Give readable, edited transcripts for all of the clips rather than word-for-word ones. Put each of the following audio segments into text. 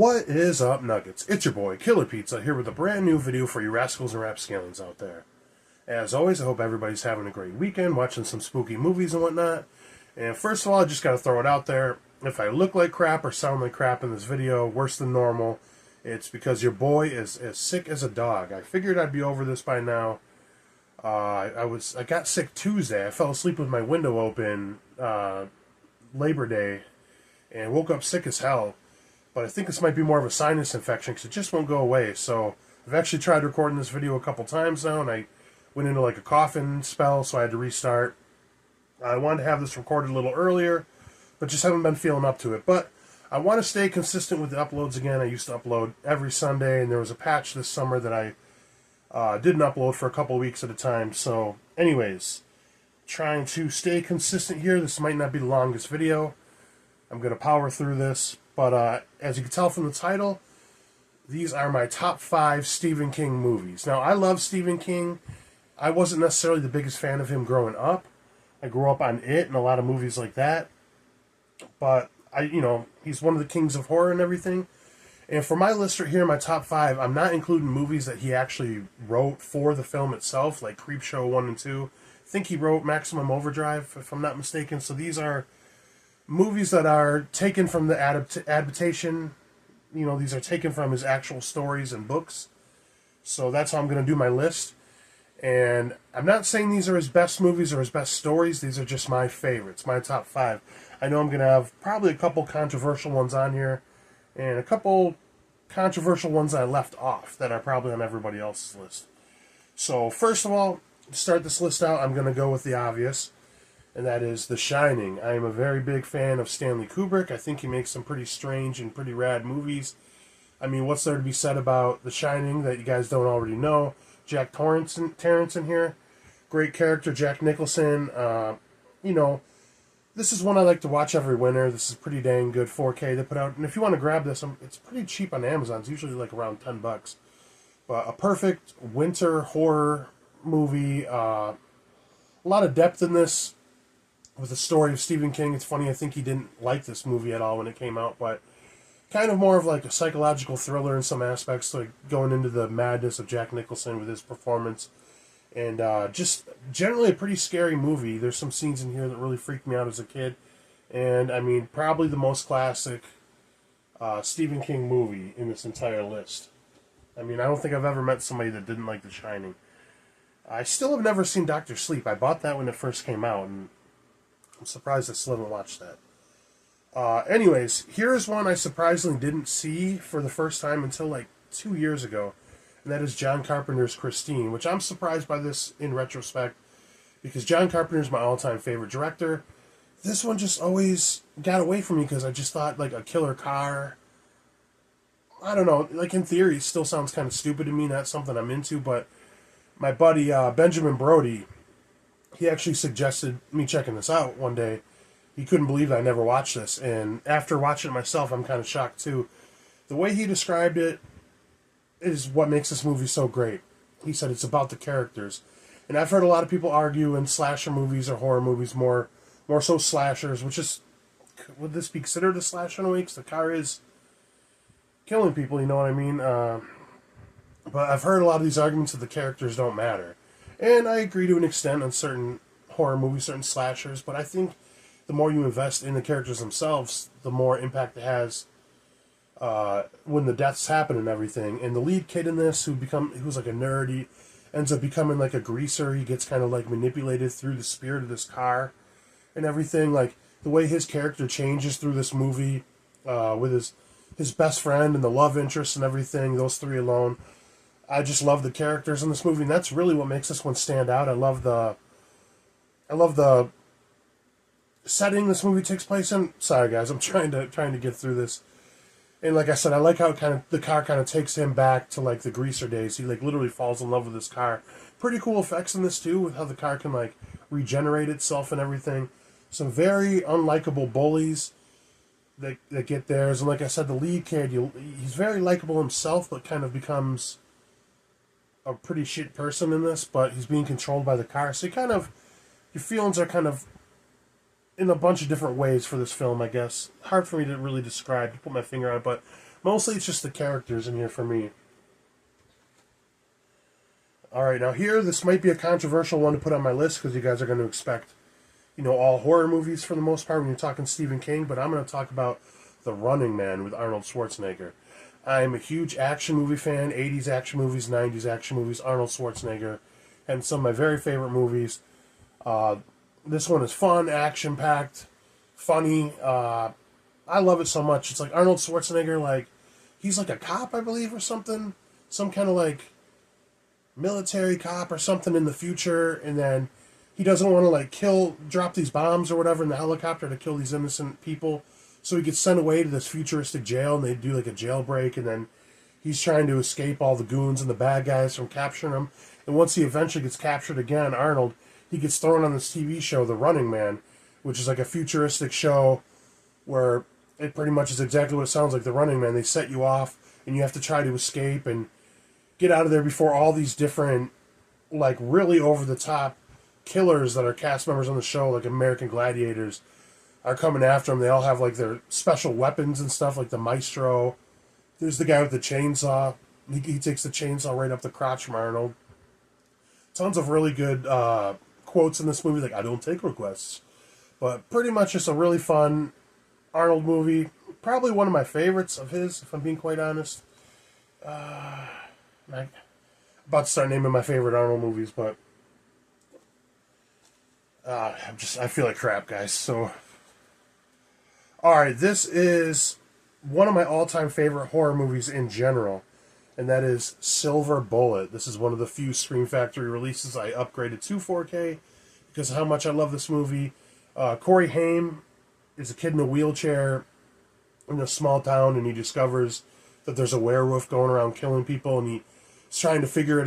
What is up, Nuggets? It's your boy, Killer Pizza, here with a brand new video for you rascals and rapscallions out there. As always, I hope everybody's having a great weekend, watching some spooky movies and whatnot. And first of all, I just gotta throw it out there. If I look like crap or sound like crap in this video, worse than normal, it's because your boy is as sick as a dog. I figured I'd be over this by now. I got sick Tuesday. I fell asleep with my window open Labor Day and woke up sick as hell. But I think this might be more of a sinus infection because it just won't go away. So I've actually tried recording this video a couple times now, and I went into like a coughing spell, so I had to restart. I wanted to have this recorded a little earlier, but just haven't been feeling up to it. But I want to stay consistent with the uploads again. I used to upload every Sunday, and there was a patch this summer that I didn't upload for a couple weeks at a time. So anyways, trying to stay consistent here. This might not be the longest video. I'm going to power through this. But as you can tell from the title, these are my top 5 Stephen King movies. Now, I love Stephen King. I wasn't necessarily the biggest fan of him growing up. I grew up on It and a lot of movies like that. But, he's one of the kings of horror and everything. And for my list right here, my top 5, I'm not including movies that he actually wrote for the film itself, like Creepshow 1 and 2. I think he wrote Maximum Overdrive, if I'm not mistaken. So these are movies that are taken from the adaptation. These are taken from his actual stories and books. So that's how I'm going to do my list. And I'm not saying these are his best movies or his best stories. These are just my favorites, my top 5. I know I'm going to have probably a couple controversial ones on here, and a couple controversial ones I left off that are probably on everybody else's list. So first of all, to start this list out, I'm going to go with the obvious, and that is The Shining. I am a very big fan of Stanley Kubrick. I think he makes some pretty strange and pretty rad movies. I mean, what's there to be said about The Shining that you guys don't already know? Jack Torrance in here. Great character, Jack Nicholson. This is one I like to watch every winter. This is pretty dang good 4K they put out. And if you want to grab this, it's pretty cheap on Amazon. It's usually like around $10. But a perfect winter horror movie. A lot of depth in this. With the story of Stephen King, it's funny, I think he didn't like this movie at all when it came out, but kind of more of like a psychological thriller in some aspects, like going into the madness of Jack Nicholson with his performance, and just generally a pretty scary movie. There's some scenes in here that really freaked me out as a kid, and I mean, probably the most classic Stephen King movie in this entire list. I mean, I don't think I've ever met somebody that didn't like The Shining. I still have never seen Dr. Sleep. I bought that when it first came out, and I'm surprised I still haven't watched that. Anyways, here's one I surprisingly didn't see for the first time until like 2 years ago, and that is John Carpenter's Christine, which I'm surprised by this in retrospect, because John Carpenter is my all-time favorite director. This one just always got away from me because I just thought like a killer car. I don't know, like in theory, it still sounds kind of stupid to me, not something I'm into, but my buddy Benjamin Brody, he actually suggested me checking this out one day. He couldn't believe I never watched this, and after watching it myself, I'm kind of shocked too. The way he described it is what makes this movie so great. He said it's about the characters, and I've heard a lot of people argue in slasher movies or horror movies, more so slashers, which is, would this be considered a slasher in a way? Because the car is killing people, you know what I mean? But I've heard a lot of these arguments that the characters don't matter. And I agree to an extent on certain horror movies, certain slashers, but I think the more you invest in the characters themselves, the more impact it has when the deaths happen and everything. And the lead kid in this, who's like a nerd, he ends up becoming like a greaser. He gets kind of like manipulated through the spirit of this car and everything. Like the way his character changes through this movie with his best friend and the love interest and everything, those three alone. I just love the characters in this movie, and that's really what makes this one stand out. I love the setting this movie takes place in. Sorry guys, I'm trying to get through this. And like I said, I like how the car kind of takes him back to like the greaser days. He like literally falls in love with this car. Pretty cool effects in this too, with how the car can like regenerate itself and everything. Some very unlikable bullies that get theirs, and like I said, the lead kid, he's very likable himself, but kind of becomes a pretty shit person in this, but he's being controlled by the car. So your feelings are kind of in a bunch of different ways for this film, I guess. Hard for me to really describe, to put my finger on it, but Mostly it's just the characters in here for me. Alright, now here, this might be a controversial one to put on my list because you guys are going to expect, all horror movies for the most part when you're talking Stephen King, but I'm going to talk about The Running Man with Arnold Schwarzenegger. I'm a huge action movie fan, 80s action movies, 90s action movies, Arnold Schwarzenegger, and some of my very favorite movies. This one is fun, action-packed, funny. I love it so much. It's like Arnold Schwarzenegger, like, he's like a cop, I believe, or something. Some kind of, like, military cop or something in the future, and then he doesn't want to, like, drop these bombs or whatever in the helicopter to kill these innocent people. So he gets sent away to this futuristic jail, and they do, like, a jailbreak, and then he's trying to escape all the goons and the bad guys from capturing him. And once he eventually gets captured again, Arnold, he gets thrown on this TV show, The Running Man, which is like a futuristic show where it pretty much is exactly what it sounds like, The Running Man. They set you off, and you have to try to escape and get out of there before all these different, like, really over-the-top killers that are cast members on the show, like American Gladiators, are coming after him. They all have, like, their special weapons and stuff, like the Maestro. There's the guy with the chainsaw. He takes the chainsaw right up the crotch from Arnold. Tons of really good quotes in this movie, like, I don't take requests. But pretty much just a really fun Arnold movie. Probably one of my favorites of his, if I'm being quite honest. I'm about to start naming my favorite Arnold movies, but I feel like crap, guys. So, alright, this is one of my all-time favorite horror movies in general, and that is Silver Bullet. This is one of the few Scream Factory releases I upgraded to 4K because of how much I love this movie. Corey Haim is a kid in a wheelchair in a small town, and he discovers that there's a werewolf going around killing people, and he's trying to figure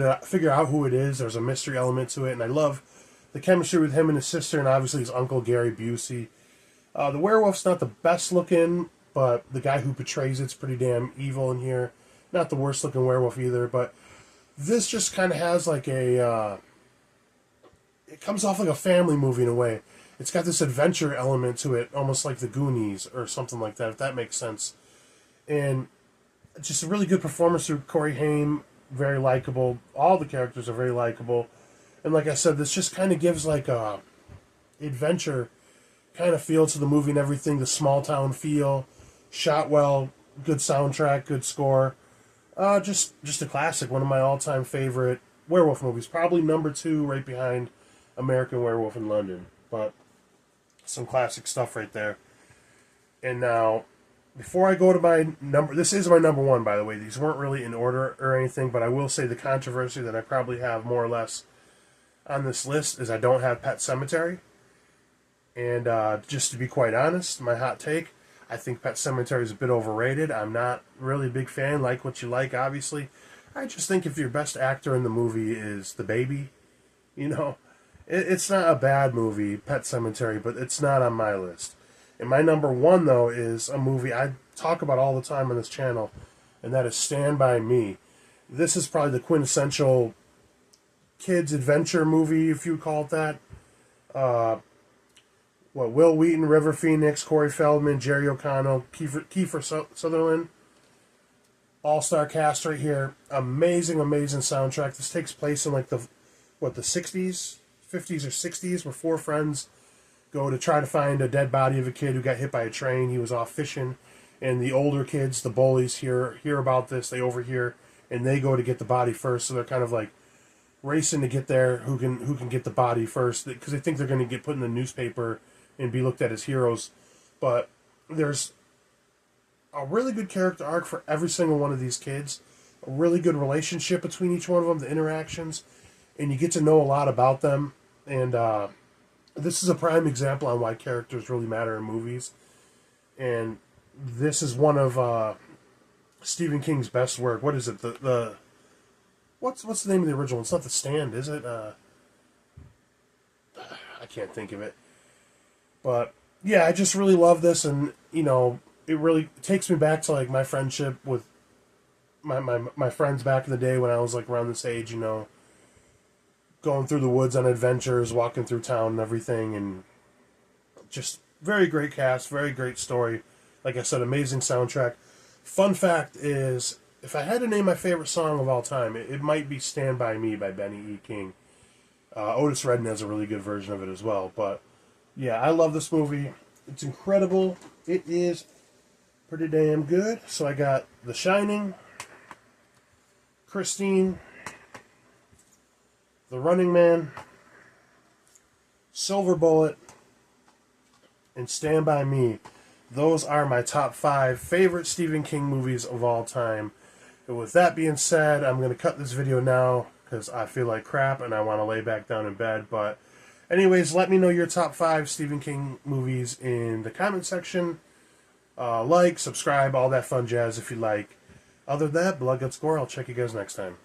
out who it is. There's a mystery element to it, and I love the chemistry with him and his sister, and obviously his uncle Gary Busey. The werewolf's not the best looking, but the guy who portrays it's pretty damn evil in here. Not the worst looking werewolf either, but this just kind of has like it comes off like a family movie in a way. It's got this adventure element to it, almost like the Goonies or something like that, if that makes sense. And just a really good performance through Corey Haim, very likable. All the characters are very likable. And like I said, this just kind of gives like a adventure kind of feel to the movie and everything, the small town feel, shot well, good soundtrack, good score. Just a classic, one of my all-time favorite werewolf movies. Probably number 2 right behind American Werewolf in London. But some classic stuff right there. And now, before I go to my number, this is my number 1, by the way. These weren't really in order or anything, but I will say the controversy that I probably have more or less on this list is I don't have Pet Sematary. And just to be quite honest, my hot take, I think Pet Sematary is a bit overrated. I'm not really a big fan. Like what you like, obviously. I just think if your best actor in the movie is the baby, it's not a bad movie, Pet Sematary, but it's not on my list. And my number 1, though, is a movie I talk about all the time on this channel, and that is Stand By Me. This is probably the quintessential kids' adventure movie, if you would call it that. Will Wheaton, River Phoenix, Corey Feldman, Jerry O'Connell, Kiefer Sutherland. All-star cast right here. Amazing, amazing soundtrack. This takes place in like the 60s, 50s or 60s, where 4 friends go to try to find a dead body of a kid who got hit by a train. He was off fishing, and the older kids, the bullies, hear about this. They overhear, and they go to get the body first. So they're kind of like racing to get there. Who can get the body first? Because they think they're going to get put in the newspaper and be looked at as heroes. But there's a really good character arc for every single one of these kids. A really good relationship between each one of them, the interactions, and you get to know a lot about them. And this is a prime example on why characters really matter in movies. And this is one of Stephen King's best work. What is it? What's the name of the original? It's not The Stand, is it? I can't think of it. But yeah, I just really love this, and it really takes me back to like my friendship with my friends back in the day when I was like around this age, going through the woods on adventures, walking through town and everything, and just very great cast, very great story. Like I said, amazing soundtrack. Fun fact is, if I had to name my favorite song of all time, it might be "Stand by Me" by Benny E. King. Otis Redding has a really good version of it as well. But yeah, I love this movie. It's incredible. It is pretty damn good. So I got The Shining, Christine, The Running Man, Silver Bullet, and Stand By Me. Those are my top 5 favorite Stephen King movies of all time. And with that being said, I'm going to cut this video now because I feel like crap and I want to lay back down in bed. But anyways, let me know your top 5 Stephen King movies in the comment section. Like, subscribe, all that fun jazz if you like. Other than that, Blood Guts Gore. I'll check you guys next time.